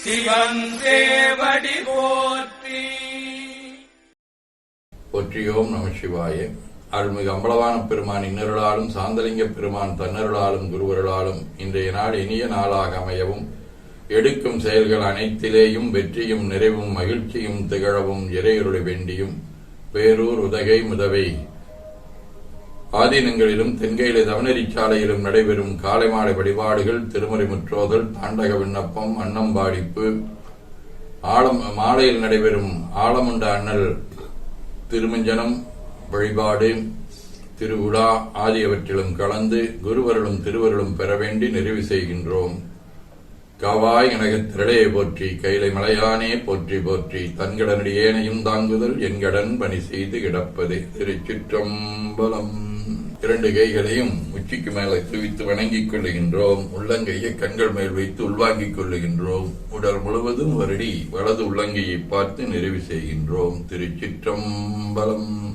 சிவன் சேவடி போற்றி. போற்றியோம் நம சிவாய. அருள்மிகு அம்பலவான பெருமான் இன்னருளாலும் சாந்தலிங்க பெருமான் தன்னருளாலும் குருவருளாலும் இன்றைய நாள் இனிய நாளாக அமையவும், எடுக்கும் செயல்கள் அனைத்திலேயும் வெற்றியும் நிறைவும் மகிழ்ச்சியும் திகழவும் இறையருளை வேண்டியும், பேரூர் உதகை முதவை ஆதீனங்களிலும் தென்கையில தவனரிச்சாலையிலும் நடைபெறும் காலை மாலை வழிபாடுகள், திருமுறை முற்றோதல், தாண்டக விண்ணப்பம், அன்னம்பாடிப்பு, மாலையில் நடைபெறும் ஆலமுண்ட அண்ணல் திருமஞ்சனம் வழிபாடு, திருவிழா ஆகியவற்றிலும் கலந்து குருவருளும் திருவருளும் பெற வேண்டி நிறைவு செய்கின்றோம். காவாய் எனகத் திரளையை போற்றி, கைலை மலையானே போற்றி போற்றி, தன்கடனடி ஏனையும் தாங்குதல் என்கடன் பணி செய்து கிடப்பது. திருச்சிற்றம்பலம். இரண்டு கைகளையும் உச்சிக்கு மேலே குவித்து வணங்கிக் கொள்ளுகின்றோம். உள்ளங்கையை கண்கள் மேல் வைத்து உள்வாங்கிக் கொள்ளுகின்றோம். உடல் முழுவதும் வருடி வலது உள்ளங்கையை பார்த்து நிறைவு செய்கின்றோம். திருச்சிற்றம்பலம்.